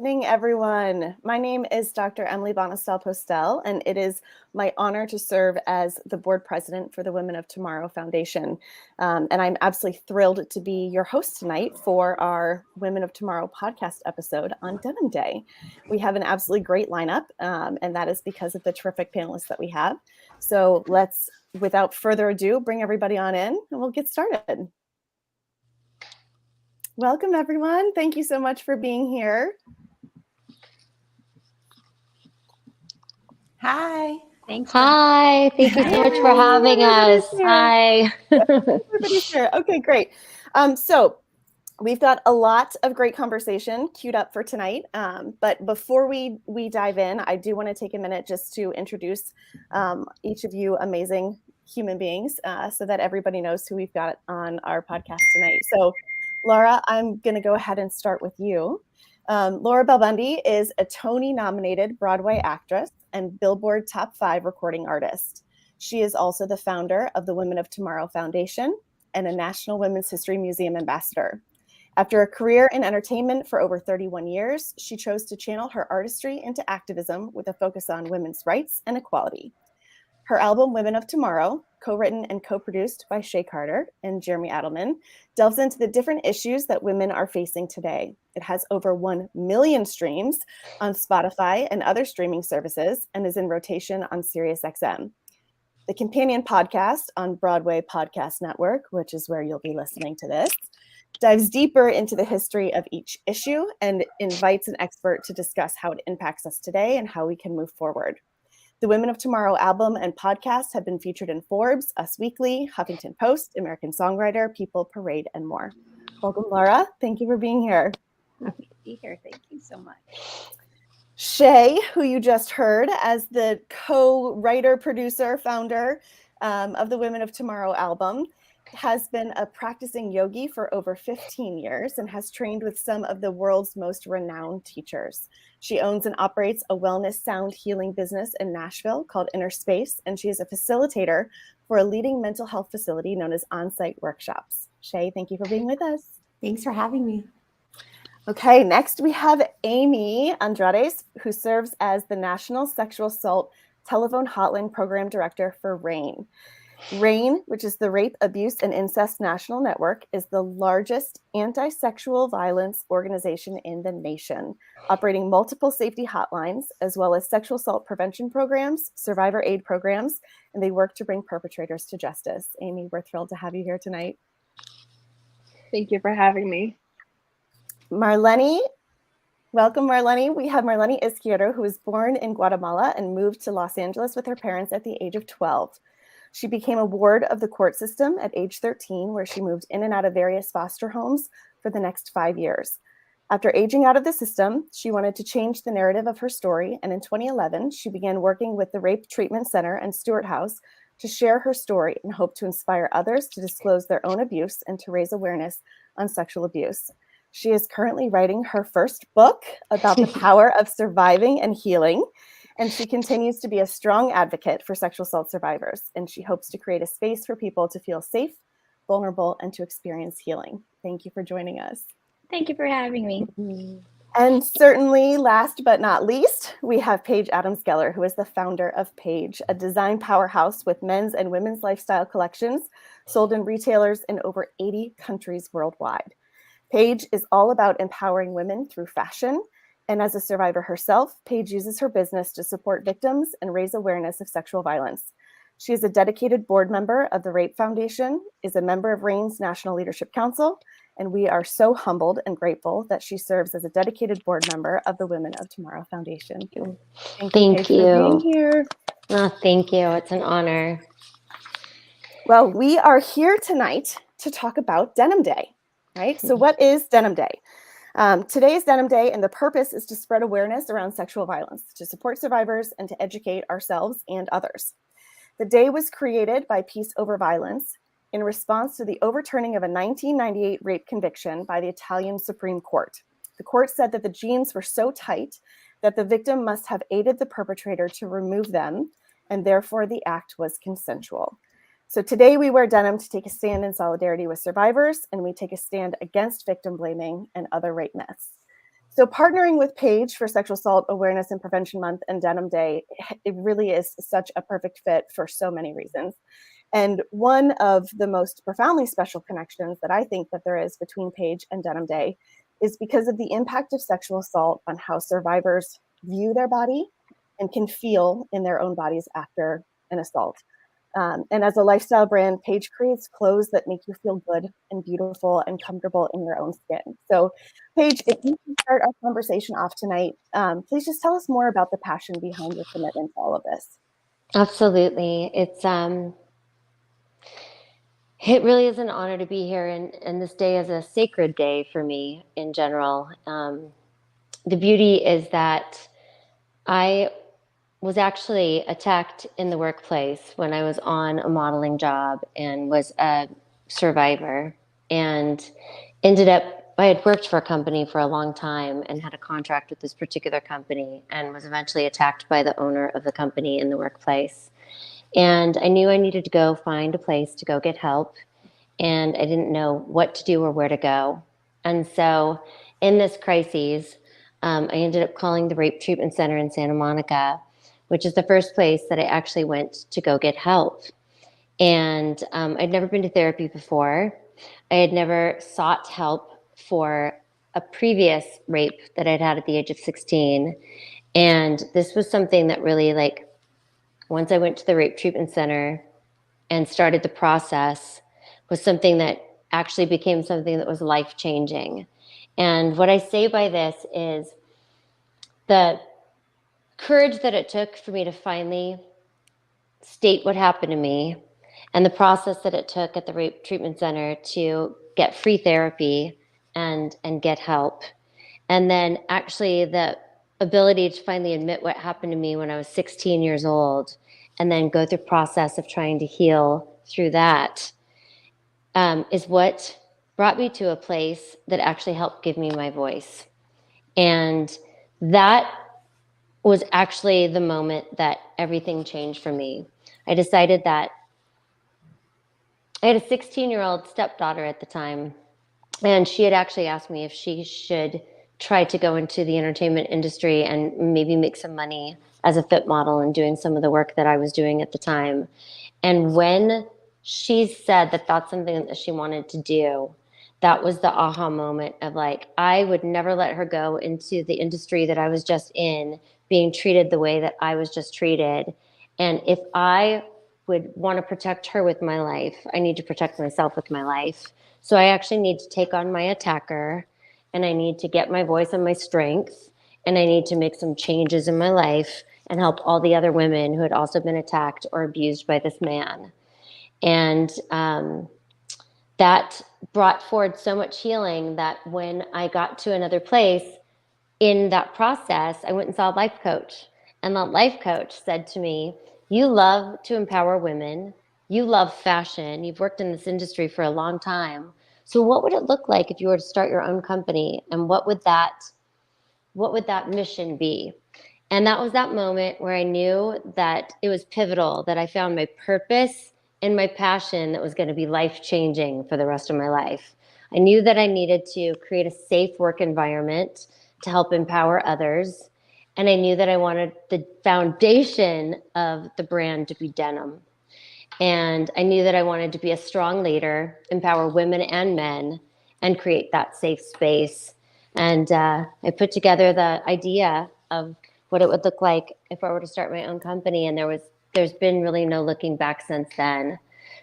evening, everyone. My name is Dr. Emily Bonistall Postel, and it is my honor to serve as the board president for the Women of Tomorrow Foundation. And I'm absolutely thrilled to be your host tonight for our Women of Tomorrow podcast episode on Denim Day. We have an absolutely great lineup, and that is because of the terrific panelists that we have. So let's, without further ado, bring everybody on in and we'll get started. Welcome, everyone. Thank you so much for being here. Hi. Thanks. Hi. Thank you so much for having us. Hi. Everybody's here. Okay, great. So we've got a lot of great conversation queued up for tonight. But before we dive in, I do want to take a minute just to introduce each of you amazing human beings so that everybody knows who we've got on our podcast tonight. So Laura, I'm going to go ahead and start with you. Laura Bell Bundy is a Tony-nominated Broadway actress and Billboard Top 5 recording artist. She is also the founder of the Women of Tomorrow Foundation and a National Women's History Museum ambassador. After a career in entertainment for over 31 years, she chose to channel her artistry into activism with a focus on women's rights and equality. Her album, Women of Tomorrow, co-written and co-produced by Shea Carter and Jeremy Adelman, delves into the different issues that women are facing today. It has over 1 million streams on Spotify and other streaming services and is in rotation on SiriusXM. The companion podcast on Broadway Podcast Network, which is where you'll be listening to this, dives deeper into the history of each issue and invites an expert to discuss how it impacts us today and how we can move forward. The Women of Tomorrow album and podcast have been featured in Forbes, Us Weekly, Huffington Post, American Songwriter, People, Parade, and more. Welcome, Laura. Thank you for being here. Happy to be here. Thank you so much. Shea, who you just heard as the co-writer, producer, founder of the Women of Tomorrow album, has been a practicing yogi for over 15 years and has trained with some of the world's most renowned teachers. She owns and operates a wellness sound healing business in Nashville called Inner Space, and she is a facilitator for a leading mental health facility known as On-Site Workshops. Shea, thank you for being with us. Thanks for having me. Okay, next we have Amy Andrades, who serves as the National Sexual Assault Telephone Hotline Program Director for RAINN. RAINN, which is the Rape, Abuse, and Incest National Network, is the largest anti-sexual violence organization in the nation, operating multiple safety hotlines, as well as sexual assault prevention programs, survivor aid programs, and they work to bring perpetrators to justice. Amy, we're thrilled to have you here tonight. Thank you for having me. Marlene, welcome, Marlene. We have Marlene Izquierdo, who was born in Guatemala and moved to Los Angeles with her parents at the age of 12. She became a ward of the court system at age 13, where she moved in and out of various foster homes for the next 5 years. After aging out of the system, she wanted to change the narrative of her story, and in 2011, she began working with the Rape Treatment Center and Stewart House to share her story and hope to inspire others to disclose their own abuse and to raise awareness on sexual abuse. She is currently writing her first book about the power of surviving and healing, and she continues to be a strong advocate for sexual assault survivors, and she hopes to create a space for people to feel safe, vulnerable, and to experience healing. Thank you for joining us. Thank you for having me. And certainly, last but not least, we have Paige Adams-Geller, who is the founder of Paige, a design powerhouse with men's and women's lifestyle collections sold in retailers in over 80 countries worldwide. Paige is all about empowering women through fashion. And as a survivor herself, Paige uses her business to support victims and raise awareness of sexual violence. She is a dedicated board member of the Rape Foundation, is a member of RAINN's National Leadership Council, and we are so humbled and grateful that she serves as a dedicated board member of the Women of Tomorrow Foundation. Thank you. For being here. Oh, thank you. It's an honor. Well, we are here tonight to talk about Denim Day, right? So what is Denim Day? Today is Denim Day, and the purpose is to spread awareness around sexual violence, to support survivors, and to educate ourselves and others. The day was created by Peace Over Violence in response to the overturning of a 1998 rape conviction by the Italian Supreme Court. The court said that the jeans were so tight that the victim must have aided the perpetrator to remove them, and therefore the act was consensual. So today we wear denim to take a stand in solidarity with survivors, and we take a stand against victim blaming and other rape myths. So partnering with Paige for Sexual Assault Awareness and Prevention Month and Denim Day, it really is such a perfect fit for so many reasons. And one of the most profoundly special connections that I think that there is between Paige and Denim Day is because of the impact of sexual assault on how survivors view their body and can feel in their own bodies after an assault. And as a lifestyle brand, Paige creates clothes that make you feel good and beautiful and comfortable in your own skin. So Paige, if you can start our conversation off tonight, please just tell us more about the passion behind your commitment to all of this. Absolutely. It really is an honor to be here, and this day is a sacred day for me in general. The beauty is that I was actually attacked in the workplace when I was on a modeling job and was a survivor, and I had worked for a company for a long time and had a contract with this particular company and was eventually attacked by the owner of the company in the workplace. And I knew I needed to go find a place to go get help, and I didn't know what to do or where to go. And so in this crisis, I ended up calling the Rape Treatment Center in Santa Monica, which is the first place that I actually went to go get help. And I'd never been to therapy before. I had never sought help for a previous rape that I'd had at the age of 16. And this was something that really, like, once I went to the Rape Treatment Center and started the process, was something that actually became something that was life-changing. And what I say by this is the courage that it took for me to finally state what happened to me, and the process that it took at the Rape Treatment Center to get free therapy and get help. And then actually the ability to finally admit what happened to me when I was 16 years old, and then go through the process of trying to heal through that, is what brought me to a place that actually helped give me my voice. And that was actually the moment that everything changed for me. I decided that I had a 16-year-old stepdaughter at the time, and she had actually asked me if she should try to go into the entertainment industry and maybe make some money as a fit model and doing some of the work that I was doing at the time. And when she said that that's something that she wanted to do, that was the aha moment of, like, I would never let her go into the industry that I was just in, being treated the way that I was just treated. And if I would want to protect her with my life, I need to protect myself with my life. So I actually need to take on my attacker, and I need to get my voice and my strength, and I need to make some changes in my life and help all the other women who had also been attacked or abused by this man. And that brought forward so much healing that when I got to another place in that process, I went and saw a life coach. And that life coach said to me, you love to empower women. You love fashion. You've worked in this industry for a long time. So what would it look like if you were to start your own company? And what would that mission be? And that was that moment where I knew that it was pivotal, that I found my purpose and my passion that was going to be life-changing for the rest of my life. I knew that I needed to create a safe work environment to help empower others. And I knew that I wanted the foundation of the brand to be denim. And I knew that I wanted to be a strong leader, empower women and men, and create that safe space. And I put together the idea of what it would look like if I were to start my own company. And there's been really no looking back since then.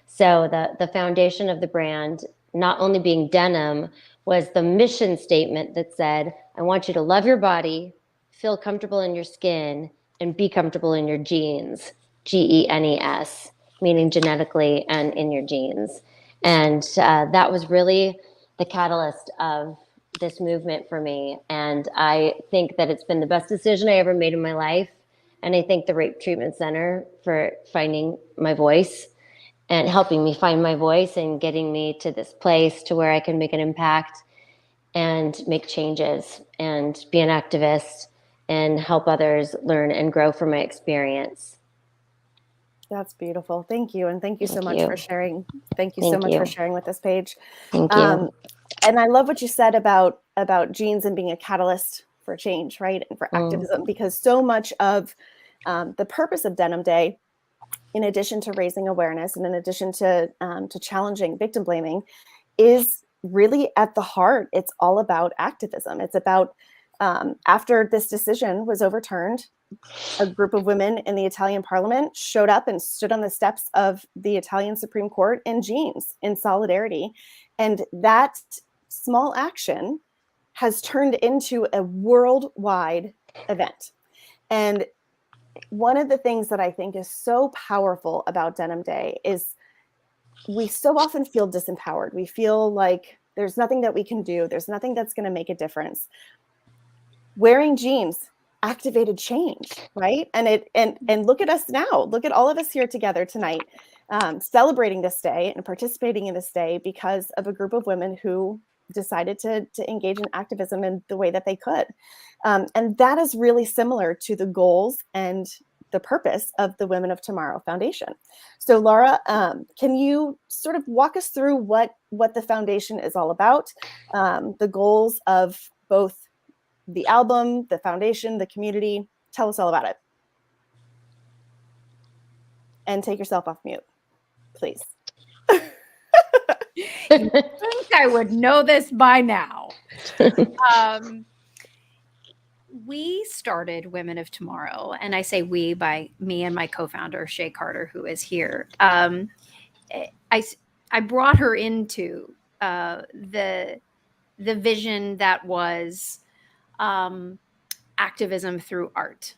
So the foundation of the brand, not only being denim, was the mission statement that said, I want you to love your body, feel comfortable in your skin, and be comfortable in your jeans, GENES, meaning genetically and in your jeans. And that was really the catalyst of this movement for me. And I think that it's been the best decision I ever made in my life. And I thank the Rape Treatment Center for finding my voice and helping me find my voice and getting me to this place to where I can make an impact and make changes and be an activist and help others learn and grow from my experience. That's beautiful. Thank you. And thank you so much for sharing. Thank you Thank so much you. for sharing with us, Paige. Thank you. And I love what you said about jeans and being a catalyst change, right? And for activism, because so much of the purpose of Denim Day, in addition to raising awareness and in addition to challenging victim blaming, is really at the heart. It's all about activism. It's about after this decision was overturned, a group of women in the Italian parliament showed up and stood on the steps of the Italian Supreme Court in jeans in solidarity. And that small action has turned into a worldwide event. And one of the things that I think is so powerful about Denim Day is we so often feel disempowered. We feel like there's nothing that we can do. There's nothing that's going to make a difference. Wearing jeans activated change, right? And look at us now. Look at all of us here together tonight, celebrating this day and participating in this day because of a group of women who decided to engage in activism in the way that they could. And that is really similar to the goals and the purpose of the Women of Tomorrow Foundation. So Laura, can you sort of walk us through what the foundation is all about, the goals of both the album, the foundation, the community? Tell us all about it. And take yourself off mute, please. You think I would know this by now. We started Women of Tomorrow, and I say we by me and my co-founder, Shea Carter, who is here. I brought her into the vision that was activism through art.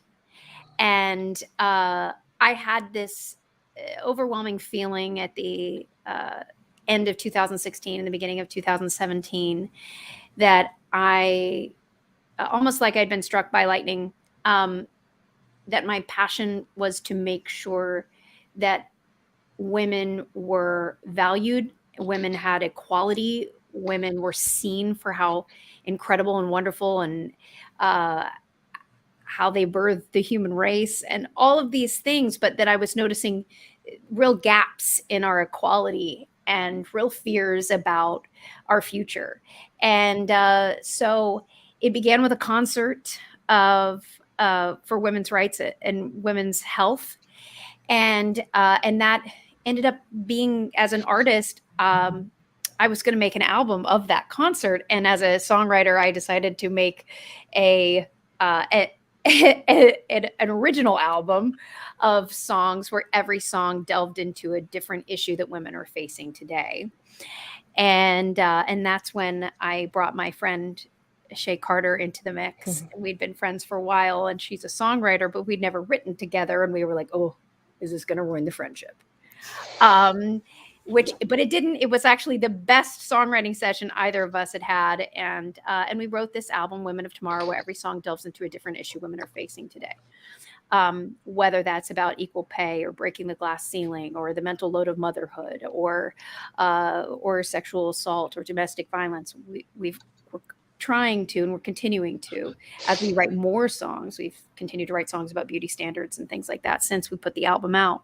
And I had this overwhelming feeling at the end of 2016 and the beginning of 2017 that I, almost like I'd been struck by lightning, that my passion was to make sure that women were valued, women had equality, women were seen for how incredible and wonderful and how they birthed the human race and all of these things, but that I was noticing real gaps in our equality and real fears about our future. And so it began with a concert for women's rights and women's health. And that ended up being, as an artist, I was going to make an album of that concert. And as a songwriter, I decided to make an original album of songs where every song delved into a different issue that women are facing today. And that's when I brought my friend Shea Carter into the mix. Mm-hmm. We'd been friends for a while, and she's a songwriter, but we'd never written together. And we were like, oh, is this going to ruin the friendship? But it didn't. It was actually the best songwriting session either of us had had. And we wrote this album, Women of Tomorrow, where every song delves into a different issue women are facing today. Whether that's about equal pay or breaking the glass ceiling or the mental load of motherhood or sexual assault or domestic violence. We're trying to, and we're continuing to, as we write more songs, we've continued to write songs about beauty standards and things like that since we put the album out,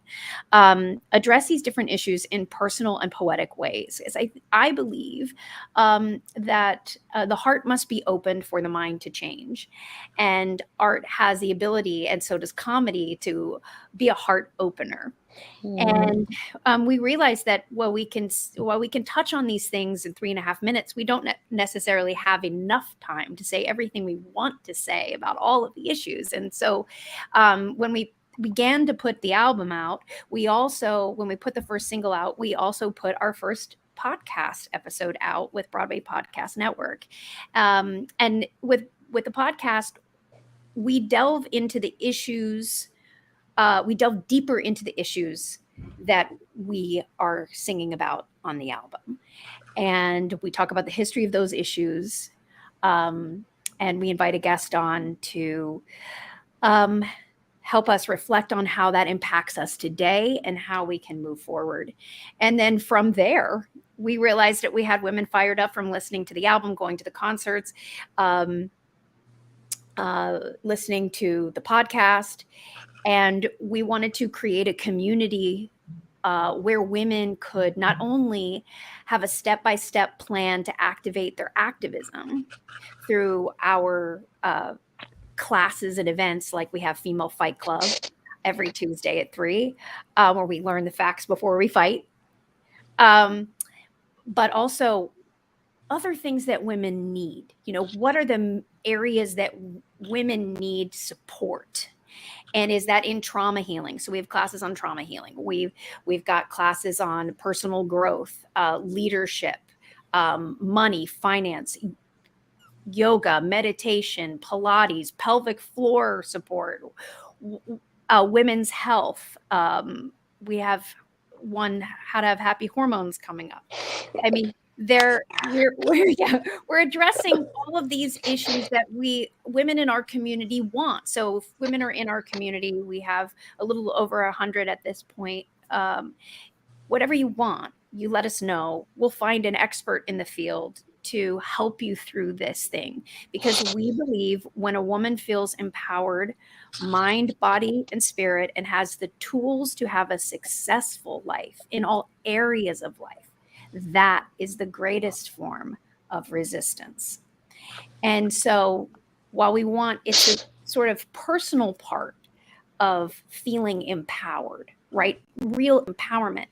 address these different issues in personal and poetic ways. As I believe that the heart must be opened for the mind to change, and art has the ability, and so does comedy, to be a heart opener. And we realized that while we can touch on these things in 3.5 minutes, we don't necessarily have enough time to say everything we want to say about all of the issues. And so when we began to put the album out, when we put the first single out, we also put our first podcast episode out with Broadway Podcast Network. And with the podcast, we delve into the issues. We delve deeper into the issues that we are singing about on the album. And we talk about the history of those issues. And we invite a guest on to help us reflect on how that impacts us today and how we can move forward. And then from there, we realized that we had women fired up from listening to the album, going to the concerts, listening to the podcast. And we wanted to create a community where women could not only have a step-by-step plan to activate their activism through our classes and events, like we have Female Fight Club every Tuesday at 3, where we learn the facts before we fight, but also other things that women need. What are the areas that women need support? And is that in trauma healing? So we have classes on trauma healing. We've got classes on personal growth, leadership, money, finance, yoga, meditation, Pilates, pelvic floor support, women's health. We have one, how to have happy hormones, coming up. I mean, we're addressing all of these issues that women in our community want. So if women are in our community, we have a little over 100 at this point. Whatever you want, you let us know. We'll find an expert in the field to help you through this thing, because we believe when a woman feels empowered, mind, body, and spirit, and has the tools to have a successful life in all areas of life, that is the greatest form of resistance. And so while we want, it's a sort of personal part of feeling empowered, right? Real empowerment.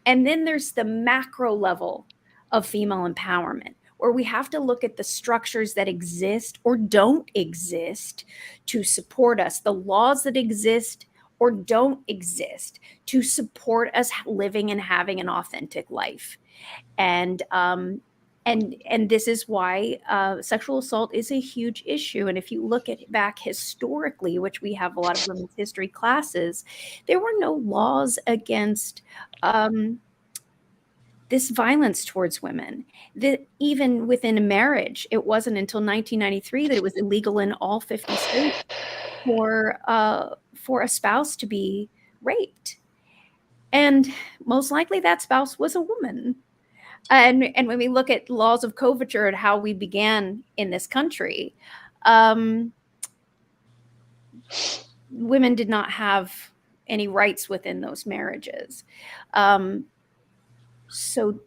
And then there's the macro level of female empowerment, where we have to look at the structures that exist or don't exist to support us, the laws that exist or don't exist to support us living and having an authentic life. And this is why sexual assault is a huge issue. And if you look at back historically, which we have a lot of women's history classes, there were no laws against this violence towards women. That even within a marriage, it wasn't until 1993 that it was illegal in all 50 states for a spouse to be raped. And most likely that spouse was a woman. And when we look at laws of coverture and how we began in this country, women did not have any rights within those marriages. So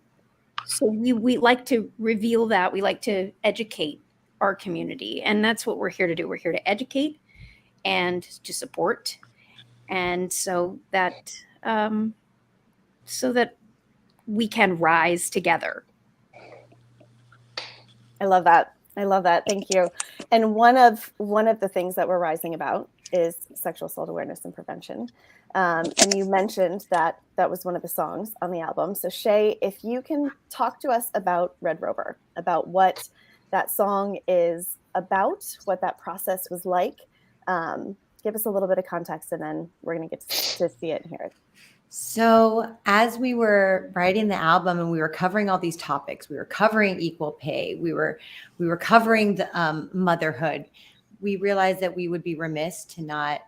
we like to reveal that. We like to educate our community, and that's what we're here to do. We're here to educate and to support, and so that we can rise together. I love that. Thank you. And one of the things that we're rising about is sexual assault awareness and prevention. And you mentioned that was one of the songs on the album. So Shea, if you can talk to us about Red Rover, about what that song is about, what that process was like. Give us a little bit of context, and then we're going to get to see it and hear it. So as we were writing the album and we were covering all these topics, we were covering equal pay, we were covering the motherhood, we realized that we would be remiss to not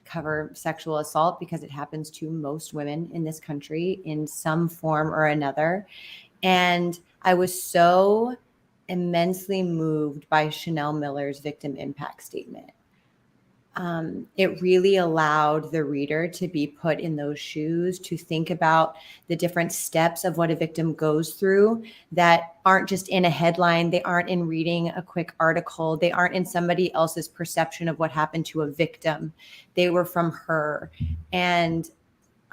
cover sexual assault, because it happens to most women in this country in some form or another. And I was so immensely moved by Chanel Miller's victim impact statement. It really allowed the reader to be put in those shoes, to think about the different steps of what a victim goes through that aren't just in a headline. They aren't in reading a quick article. They aren't in somebody else's perception of what happened to a victim. They were from her. And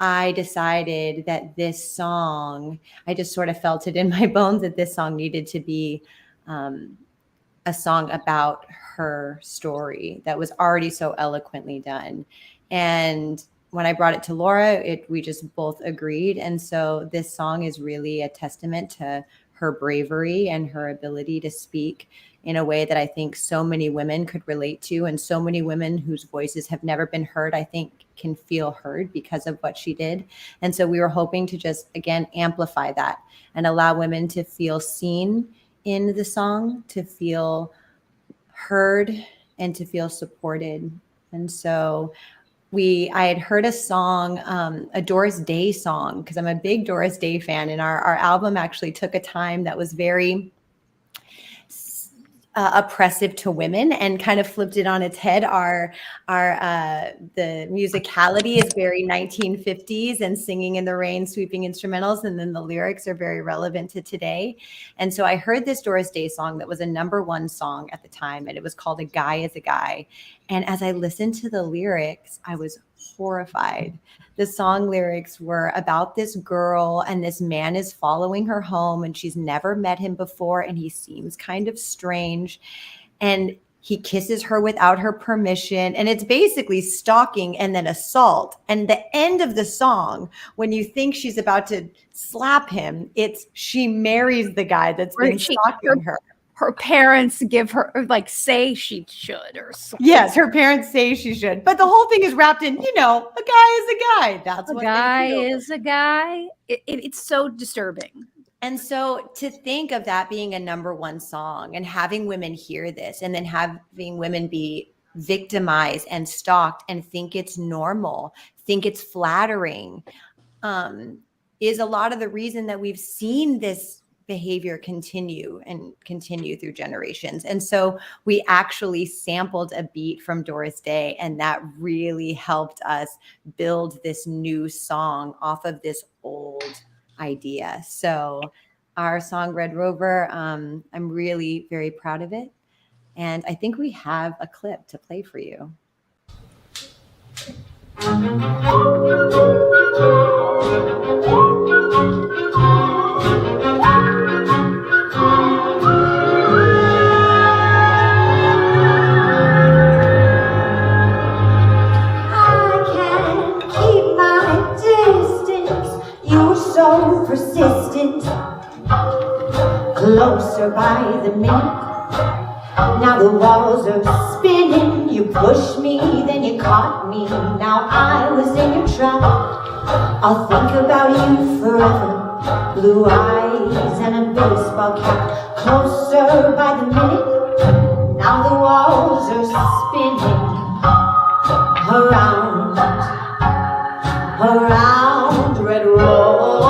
I decided that this song, I just sort of felt it in my bones that this song needed to be a song about her story that was already so eloquently done. And when I brought it to Laura, we just both agreed. And so this song is really a testament to her bravery and her ability to speak in a way that I think so many women could relate to, and so many women whose voices have never been heard, I think, can feel heard because of what she did. And so we were hoping to just, again, amplify that and allow women to feel seen in the song, to feel heard, and to feel supported. And so I had heard a song, a Doris Day song, because I'm a big Doris Day fan, and our album actually took a time that was very oppressive to women and kind of flipped it on its head. The musicality is very 1950s and Singing in the Rain, sweeping instrumentals, and then the lyrics are very relevant to today. And so I heard this Doris Day song that was a #1 song at the time, and it was called A Guy is a Guy. And as I listened to the lyrics, I was horrified. The song lyrics were about this girl, and this man is following her home, and she's never met him before, and he seems kind of strange, and he kisses her without her permission, and it's basically stalking and then assault. And the end of the song, when you think she's about to slap him, it's she marries the guy that's been stalking her. Her parents give her, like, say she should or something. Yes, her parents say she should. But the whole thing is wrapped in, a guy is a guy. That's what a guy is a guy. It's so disturbing. And so to think of that being a #1 song and having women hear this and then having women be victimized and stalked and think it's normal, think it's flattering, is a lot of the reason that we've seen this behavior continue through generations. And so we actually sampled a beat from Doris Day, and that really helped us build this new song off of this old idea. So our song Red Rover, I'm really very proud of it. And I think we have a clip to play for you. Persistent, closer by the minute. Now the walls are spinning. You pushed me, then you caught me. Now I was in your trap. I'll think about you forever. Blue eyes and a baseball cap. Closer by the minute. Now the walls are spinning around, red road.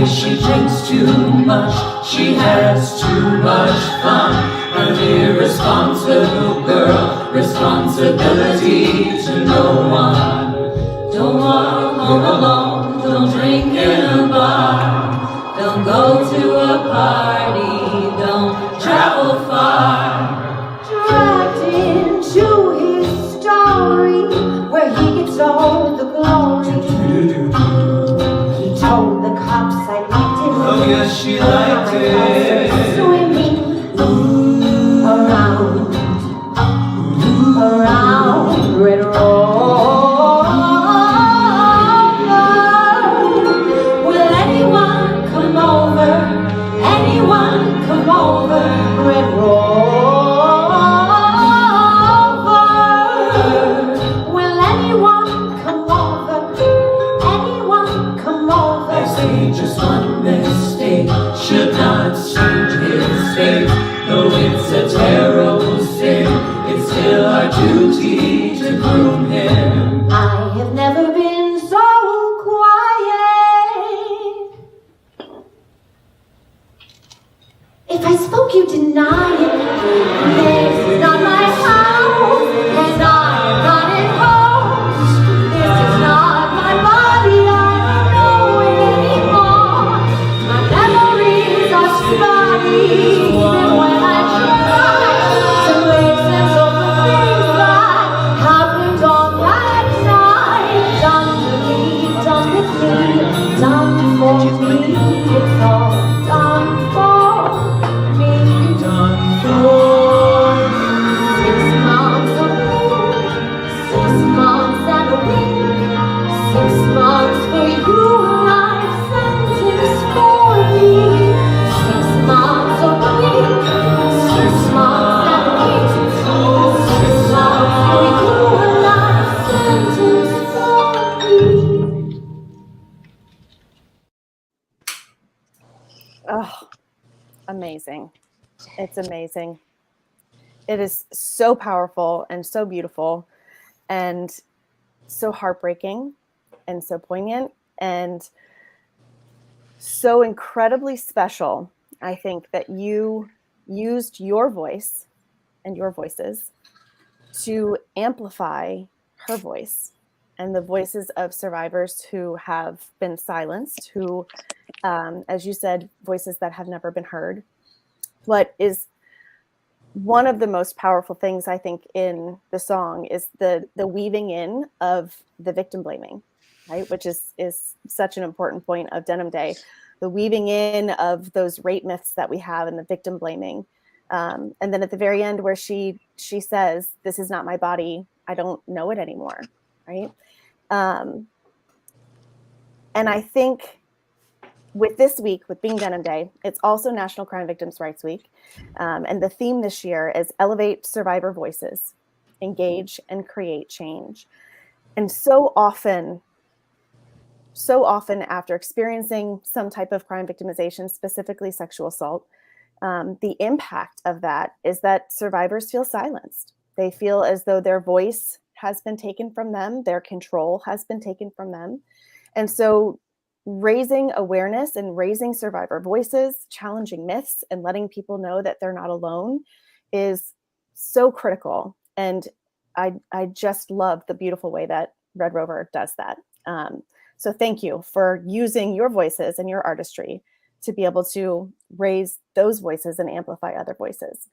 She drinks too much, she has too much fun. An irresponsible girl, responsibility to no one. Don't walk home alone, don't drink in a bar. Don't go to a party, don't travel far. Dragged into his story, where he gets all the glory. He told the cops I liked it. Oh yes, she liked it. Swimming around Red Rover. Will anyone come over? Anyone come over? Red Rover. Will anyone come over? Anyone come over? They say just one mistake should not change his fate. Though it's a terrible sin, it's still our duty to groom him. I have never been so quiet. If I spoke, you deny it. This is not my house, and I'm not in homes. This is not my body, I don't know it anymore. My memories are spotty, even when I try to make sense of the things that happened all amazing. It's amazing. It is so powerful and so beautiful and so heartbreaking and so poignant and so incredibly special. I think that you used your voice and your voices to amplify her voice and the voices of survivors who have been silenced, who, as you said, voices that have never been heard. What is one of the most powerful things I think in the song is the weaving in of the victim blaming, right? Which is such an important point of Denim Day. The weaving in of those rape myths that we have and the victim blaming. And then at the very end where she says, "This is not my body. I don't know it anymore," right? And I think with this week, with being Denim Day, it's also National Crime Victims' Rights Week. And the theme this year is Elevate Survivor Voices, Engage and Create Change. And so often after experiencing some type of crime victimization, specifically sexual assault, the impact of that is that survivors feel silenced. They feel as though their voice has been taken from them, their control has been taken from them. And so raising awareness and raising survivor voices, challenging myths, and letting people know that they're not alone is so critical. And I just love the beautiful way that Red Rover does that. So thank you for using your voices and your artistry to be able to raise those voices and amplify other voices.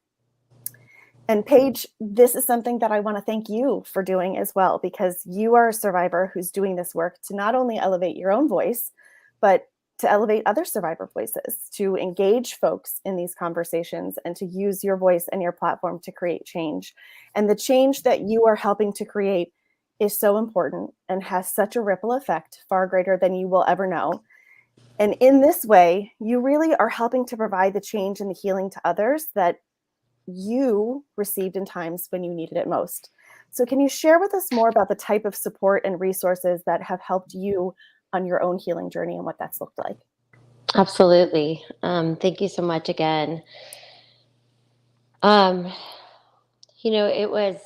And Paige, this is something that I want to thank you for doing as well, because you are a survivor who's doing this work to not only elevate your own voice, but to elevate other survivor voices, to engage folks in these conversations and to use your voice and your platform to create change. And the change that you are helping to create is so important and has such a ripple effect, far greater than you will ever know. And in this way, you really are helping to provide the change and the healing to others that you received in times when you needed it most. So can you share with us more about the type of support and resources that have helped you on your own healing journey and what that's looked like? Absolutely. Thank you so much again. It was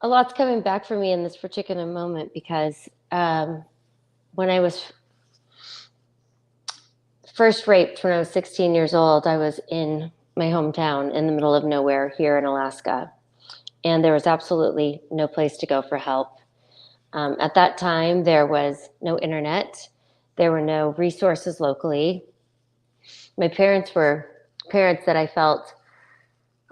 a lot's coming back for me in this particular moment because when I was first raped when I was 16 years old, I was in my hometown in the middle of nowhere here in Alaska. And there was absolutely no place to go for help. At that time, there was no internet. There were no resources locally. My parents were parents that I felt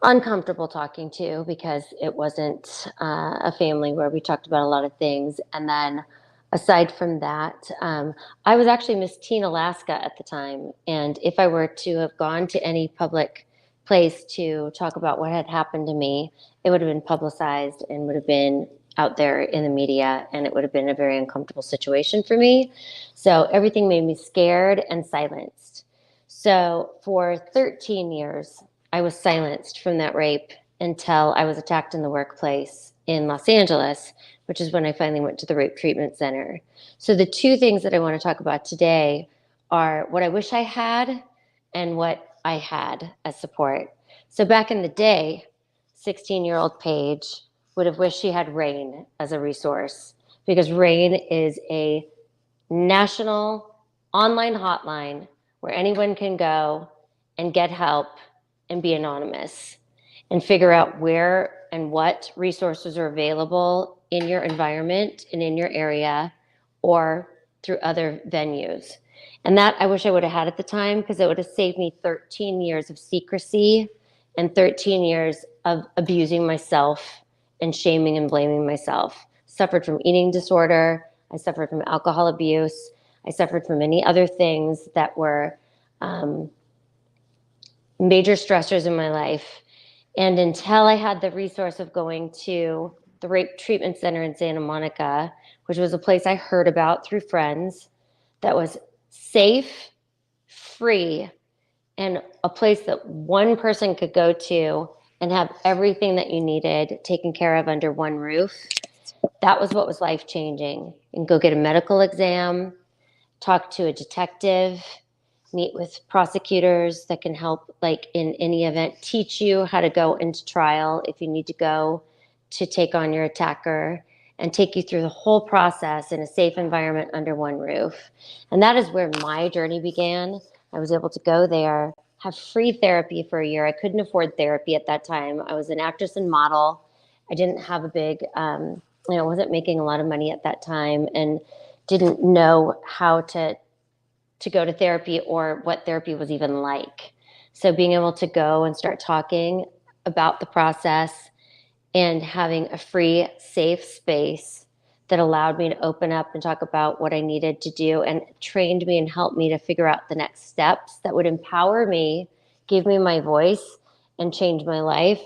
uncomfortable talking to because it wasn't a family where we talked about a lot of things. And then aside from that, I was actually Miss Teen Alaska at the time. And if I were to have gone to any public place to talk about what had happened to me, it would have been publicized and would have been out there in the media, and it would have been a very uncomfortable situation for me. So everything made me scared and silenced. So for 13 years, I was silenced from that rape until I was attacked in the workplace in Los Angeles, which is when I finally went to the Rape Treatment Center. So the two things that I want to talk about today are what I wish I had and what I had as support. So back in the day, 16-year-old Paige would have wished she had RAINN as a resource, because RAINN is a national online hotline where anyone can go and get help and be anonymous and figure out where and what resources are available in your environment and in your area or through other venues. And that I wish I would have had at the time, because it would have saved me 13 years of secrecy and 13 years of abusing myself and shaming and blaming myself. Suffered from eating disorder. I suffered from alcohol abuse. I suffered from many other things that were major stressors in my life. And until I had the resource of going to the Rape Treatment Center in Santa Monica, which was a place I heard about through friends, that was safe, free, and a place that one person could go to and have everything that you needed taken care of under one roof, that was what was life-changing. And go get a medical exam, talk to a detective, meet with prosecutors that can help, like in any event, teach you how to go into trial if you need to go to take on your attacker, and take you through the whole process in a safe environment under one roof. And that is where my journey began. I was able to go there, have free therapy for a year. I couldn't afford therapy at that time. I was an actress and model. I didn't have a big, wasn't making a lot of money at that time, and didn't know how to go to therapy or what therapy was even like. So being able to go and start talking about the process and having a free, safe space that allowed me to open up and talk about what I needed to do, and trained me and helped me to figure out the next steps that would empower me, give me my voice, and change my life,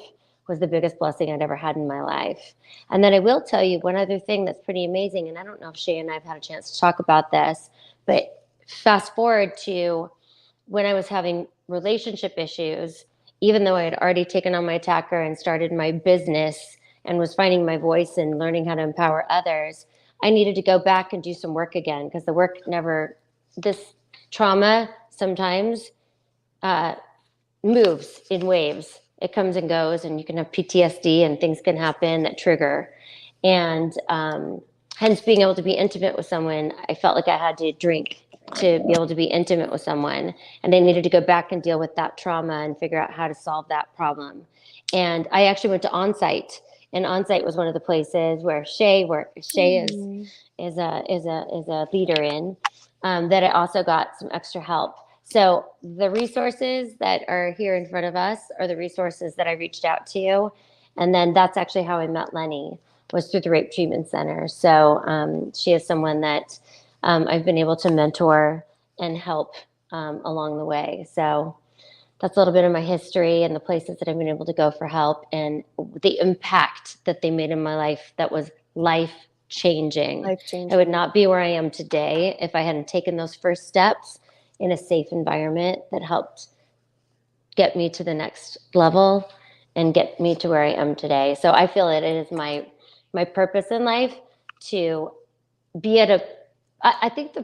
was the biggest blessing I'd ever had in my life. And then I will tell you one other thing that's pretty amazing, and I don't know if Shea and I have had a chance to talk about this, but fast forward to when I was having relationship issues, even though I had already taken on my attacker and started my business and was finding my voice and learning how to empower others, I needed to go back and do some work again, because the work this trauma sometimes moves in waves. It comes and goes, and you can have PTSD and things can happen that trigger. And hence being able to be intimate with someone, I felt like I had to drink to be able to be intimate with someone. And I needed to go back and deal with that trauma and figure out how to solve that problem. And I actually went to Onsite, and Onsite was one of the places where Shea is a leader in, that I also got some extra help. So the resources that are here in front of us are the resources that I reached out to. And then that's actually how I met Lenny, was through the Rape Treatment Center. So she is someone that I've been able to mentor and help along the way. So that's a little bit of my history and the places that I've been able to go for help, and the impact that they made in my life that was life-changing. I would not be where I am today if I hadn't taken those first steps in a safe environment that helped get me to the next level and get me to where I am today. So I feel it is my purpose in life to be at I think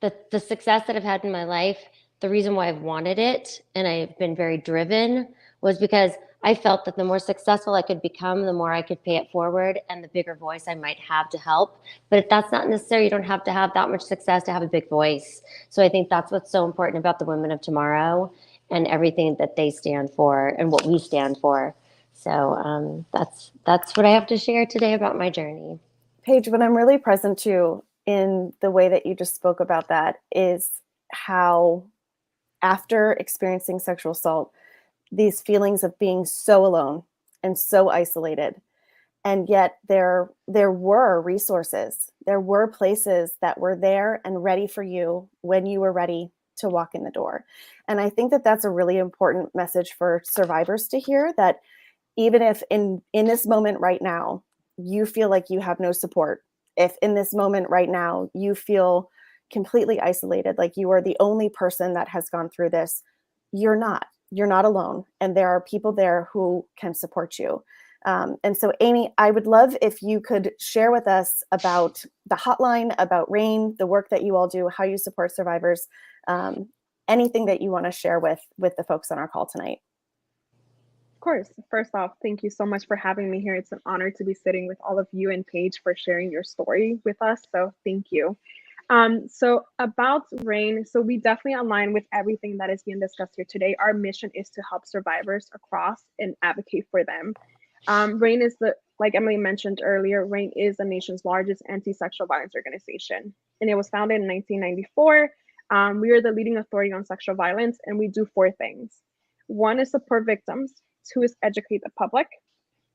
the success that I've had in my life, the reason why I've wanted it and I've been very driven, was because I felt that the more successful I could become, the more I could pay it forward and the bigger voice I might have to help. But if that's not necessary, you don't have to have that much success to have a big voice. So I think that's what's so important about the Women of Tomorrow and everything that they stand for and what we stand for. So that's what I have to share today about my journey. Paige, what I'm really present to in the way that you just spoke about that is how, after experiencing sexual assault, these feelings of being so alone and so isolated, and yet there were resources, there were places that were there and ready for you when you were ready to walk in the door. And I think that that's a really important message for survivors to hear, that even if in this moment right now, you feel like you have no support, if in this moment right now you feel completely isolated, like you are the only person that has gone through this, you're not alone. And there are people there who can support you. And so, Amy, I would love if you could share with us about the hotline, about RAINN, the work that you all do, how you support survivors, anything that you want to share with the folks on our call tonight. Of course. First off, thank you so much for having me here. It's an honor to be sitting with all of you and Paige for sharing your story with us. So thank you. So about RAINN, so we definitely align with everything that is being discussed here today. Our mission is to help survivors across and advocate for them. RAINN is like Emily mentioned earlier, RAINN is the nation's largest anti-sexual violence organization. And it was founded in 1994. We are the leading authority on sexual violence, and we do 4 things. 1 is support victims. 2 is educate the public.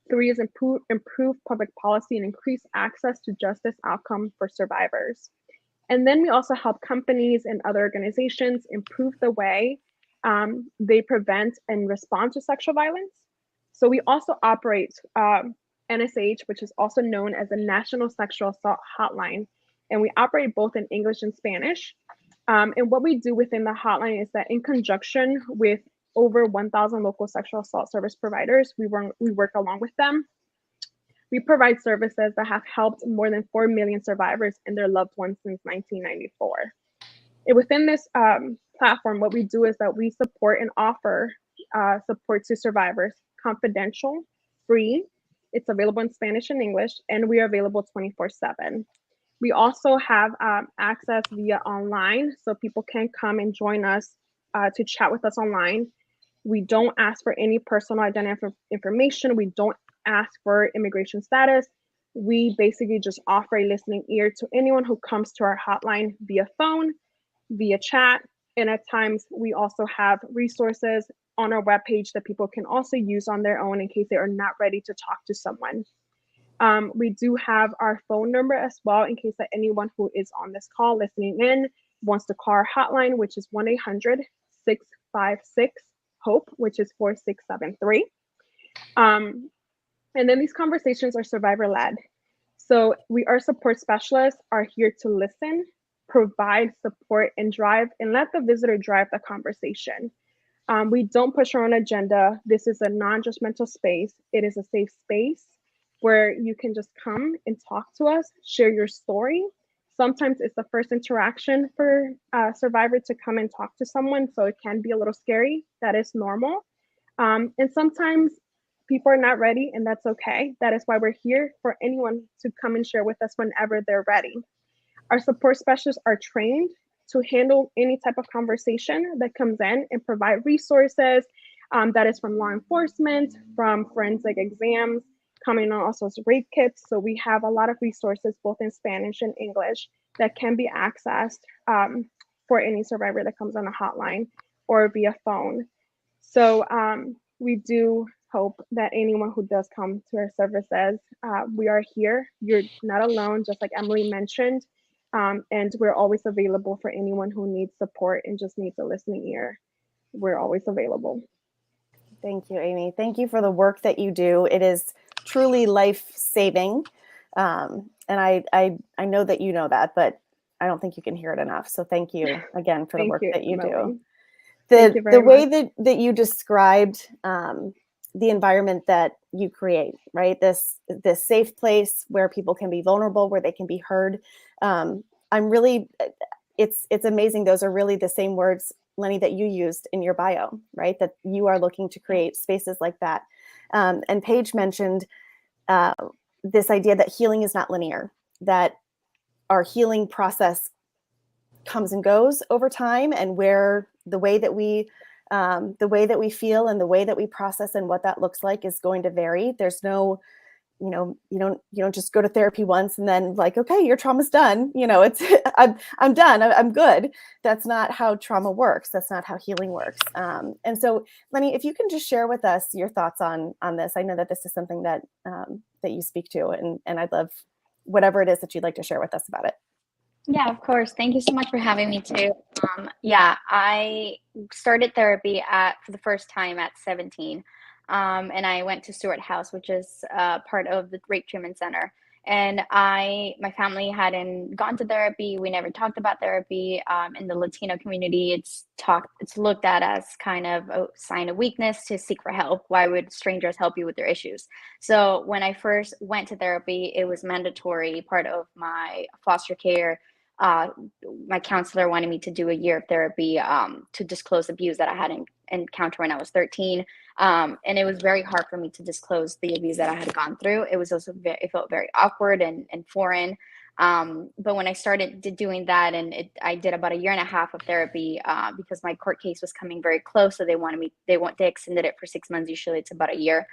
3 is improve public policy and increase access to justice outcome for survivors. And then we also help companies and other organizations improve the way they prevent and respond to sexual violence. So we also operate NSH, which is also known as the National Sexual Assault Hotline. And we operate both in English and Spanish. And what we do within the hotline is that in conjunction with over 1,000 local sexual assault service providers, we work along with them. We provide services that have helped more than 4 million survivors and their loved ones since 1994. And within this platform, what we do is that we support and offer support to survivors, confidential, free. It's available in Spanish and English, and we are available 24/7. We also have access via online, so people can come and join us to chat with us online. We don't ask for any personal identity information. We don't ask for immigration status. We basically just offer a listening ear to anyone who comes to our hotline via phone, via chat, and at times we also have resources on our webpage that people can also use on their own in case they are not ready to talk to someone. We do have our phone number as well in case that anyone who is on this call listening in wants to call our hotline, which is 1-800-656-HOPE, which is 4673. And then these conversations are survivor-led. So our support specialists are here to listen, provide support, and let the visitor drive the conversation. We don't push our own agenda. This is a non-judgmental space. It is a safe space where you can just come and talk to us, share your story. Sometimes it's the first interaction for a survivor to come and talk to someone, so it can be a little scary. That is normal. And sometimes people are not ready, and that's okay. That is why we're here for anyone to come and share with us whenever they're ready. Our support specialists are trained to handle any type of conversation that comes in and provide resources. That is from law enforcement, from forensic exams, coming on also as rape kits. So we have a lot of resources both in Spanish and English that can be accessed for any survivor that comes on a hotline or via phone. So we do hope that anyone who does come to our services, we are here. You're not alone, just like Emily mentioned. And we're always available for anyone who needs support and just needs a listening ear. We're always available. Thank you, Amy. Thank you for the work that you do. It is truly life-saving. And I know that you know that, but I don't think you can hear it enough. So thank you again for the work that you do. The way that you described the environment that you create, right? This safe place where people can be vulnerable, where they can be heard. It's amazing. Those are really the same words, Lenny, that you used in your bio, right? That you are looking to create spaces like that. And Paige mentioned this idea that healing is not linear, that our healing process comes and goes over time, and where the way that we feel and the way that we process and what that looks like is going to vary. There's no, you don't just go to therapy once and then like, okay, your trauma's done. It's I'm done. I'm good. That's not how trauma works. That's not how healing works. And so, Lenny, if you can just share with us your thoughts on this. I know that this is something that that you speak to, and I'd love whatever it is that you'd like to share with us about it. Yeah, of course. Thank you so much for having me too. I started therapy for the first time at 17. And I went to Stewart House, which is part of the Rape Treatment Center. And my family hadn't gone to therapy. We never talked about therapy. In the Latino community, it's looked at as kind of a sign of weakness to seek for help. Why would strangers help you with their issues? So when I first went to therapy, it was mandatory, part of my foster care. My counselor wanted me to do a year of therapy to disclose abuse that I had encountered when I was 13. And it was very hard for me to disclose the abuse that I had gone through. It was also it felt very awkward and foreign. But when I started doing that, I did about a year and a half of therapy because my court case was coming very close. So they extended it for 6 months. Usually it's about a year.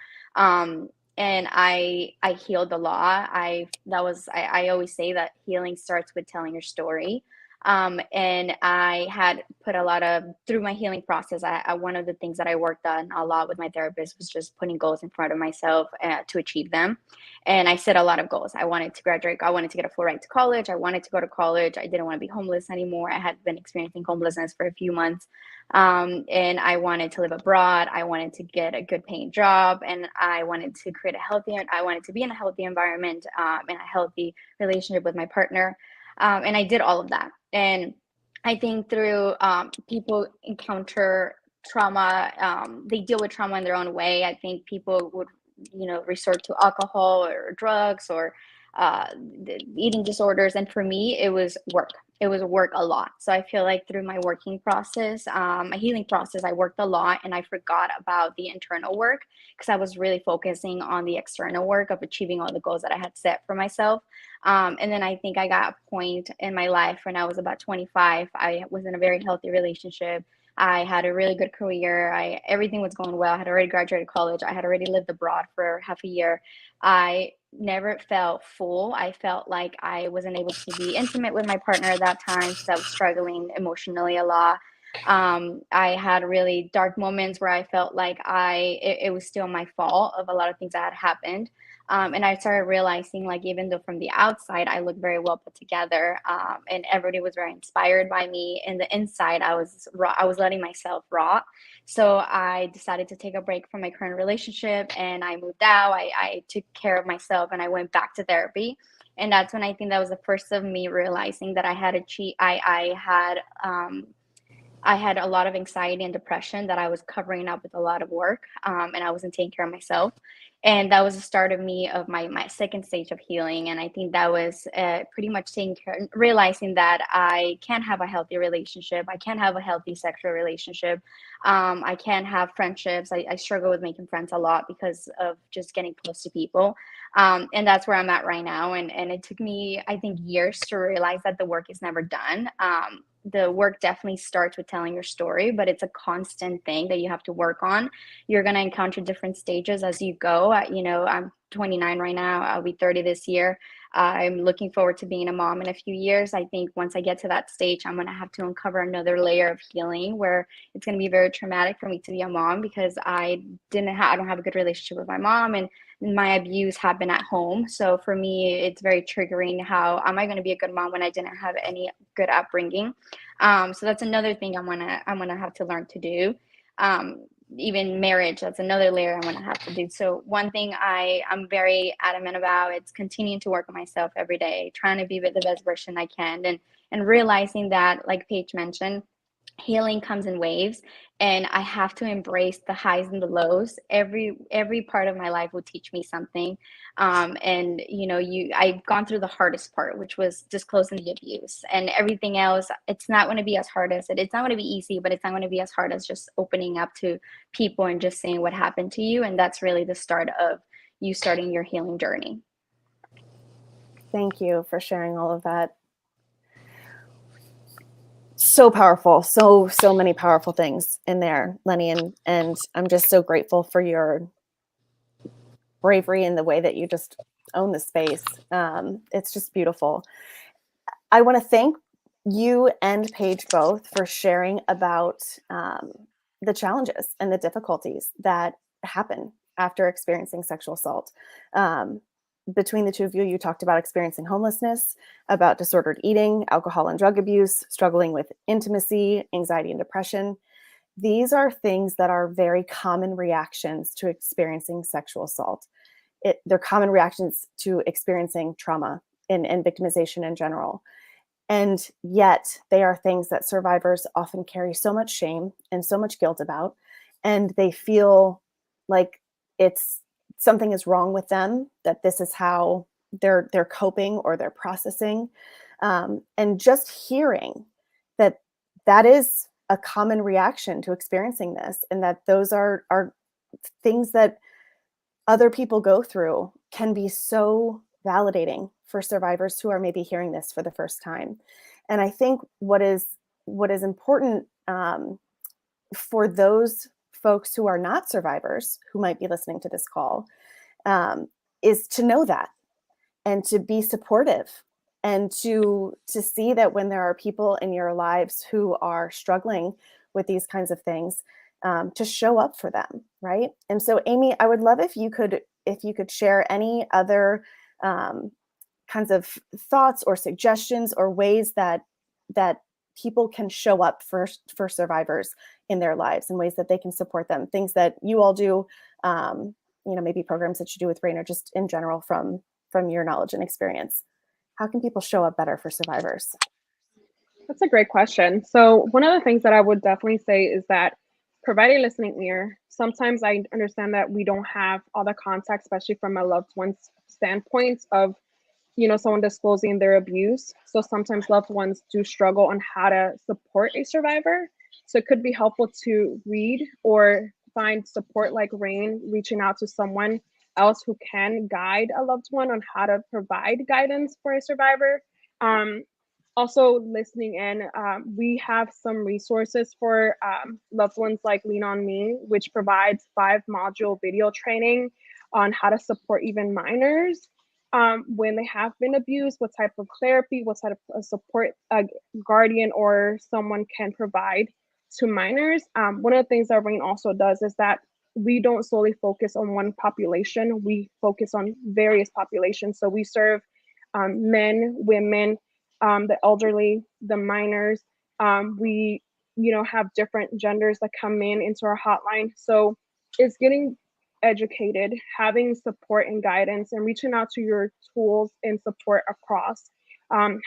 And I healed a lot. I always say that healing starts with telling your story. And I had put a lot through my healing process. One of the things that I worked on a lot with my therapist was just putting goals in front of myself to achieve them. And I set a lot of goals. I wanted to graduate. I wanted to get a full ride to college. I wanted to go to college. I didn't want to be homeless anymore. I had been experiencing homelessness for a few months. And I wanted to live abroad. I wanted to get a good paying job, and I wanted to I wanted to be in a healthy environment, and a healthy relationship with my partner. And I did all of that. And I think through people encounter trauma, they deal with trauma in their own way. I think people would, resort to alcohol or drugs or eating disorders. And for me, it was work. it was work a lot. So I feel like through my working process, my healing process, I worked a lot and I forgot about the internal work because I was really focusing on the external work of achieving all the goals that I had set for myself. And then I think I got a point in my life when I was about 25. I was in a very healthy relationship. I had a really good career. Everything was going well. I had already graduated college. I had already lived abroad for half a year. I never felt full. I felt like I wasn't able to be intimate with my partner at that time because I was struggling emotionally a lot. I had really dark moments where I felt like it was still my fault of a lot of things that had happened. And I started realizing, like, even though from the outside I looked very well put together, and everybody was very inspired by me, in the inside I was letting myself rot. So I decided to take a break from my current relationship and I moved out. I took care of myself and I went back to therapy. And that's when I think that was the first of me realizing that I had I had a lot of anxiety and depression that I was covering up with a lot of work, and I wasn't taking care of myself. And that was the start of my second stage of healing. And I think that was pretty much realizing that I can't have a healthy relationship. I can't have a healthy sexual relationship. I can't have friendships. I struggle with making friends a lot because of just getting close to people. And that's where I'm at right now. And it took me, I think, years to realize that the work is never done. The work definitely starts with telling your story, but it's a constant thing that you have to work on. You're going to encounter different stages as you go. I'm 29 right now. I'll be 30 this year. I'm looking forward to being a mom in a few years. I think once I get to that stage, I'm going to have to uncover another layer of healing where it's going to be very traumatic for me to be a mom because I don't have a good relationship with my mom, and my abuse happened at home. So for me, it's very triggering. How am I going to be a good mom when I didn't have any good upbringing? So that's another thing I'm gonna have to learn to do. Even marriage, that's another layer I'm gonna have to do. So one thing I'm very adamant about, it's continuing to work on myself every day, trying to be the best version I can, and realizing that, like Paige mentioned, healing comes in waves, and I have to embrace the highs and the lows. Every part of my life will teach me something. And I've gone through the hardest part, which was disclosing the abuse, and everything else, it's not going to be as hard as it's not going to be easy, but it's not going to be as hard as just opening up to people and just saying what happened to you. And that's really the start of you starting your healing journey. Thank you for sharing all of that. So powerful. So many powerful things in there, Lenny. And I'm just so grateful for your bravery in the way that you just own the space. It's just beautiful. I want to thank you and Paige both for sharing about the challenges and the difficulties that happen after experiencing sexual assault. Between the two of you, you talked about experiencing homelessness, about disordered eating, alcohol and drug abuse, struggling with intimacy, anxiety and depression. These are things that are very common reactions to experiencing sexual assault. They're common reactions to experiencing trauma and victimization in general. And yet they are things that survivors often carry so much shame and so much guilt about, and they feel like something is wrong with them, that this is how they're coping or they're processing. And just hearing that is a common reaction to experiencing this, and that those are things that other people go through, can be so validating for survivors who are maybe hearing this for the first time. And I think what is important for those folks who are not survivors, who might be listening to this call, is to know that, and to be supportive, and to see that when there are people in your lives who are struggling with these kinds of things, to show up for them, right? And so, Amy, I would love if you could share any other kinds of thoughts or suggestions or ways that people can show up for survivors in their lives, and ways that they can support them, things that you all do, maybe programs that you do with RAINN, or just in general from your knowledge and experience. How can people show up better for survivors? That's a great question. So one of the things that I would definitely say is that provide a listening ear. Sometimes I understand that we don't have all the context, especially from a loved one's standpoint, of someone disclosing their abuse. So sometimes loved ones do struggle on how to support a survivor. So it could be helpful to read or find support like RAINN, reaching out to someone else who can guide a loved one on how to provide guidance for a survivor. Also listening in, we have some resources for loved ones like Lean On Me, which provides 5-module video training on how to support even minors when they have been abused, what type of therapy, what type of support a guardian or someone can provide to minors. One of the things that RAINN also does is that we don't solely focus on one population. We focus on various populations. So we serve men, women, the elderly, the minors. We, have different genders that come into our hotline. So it's getting educated, having support and guidance, and reaching out to your tools and support across.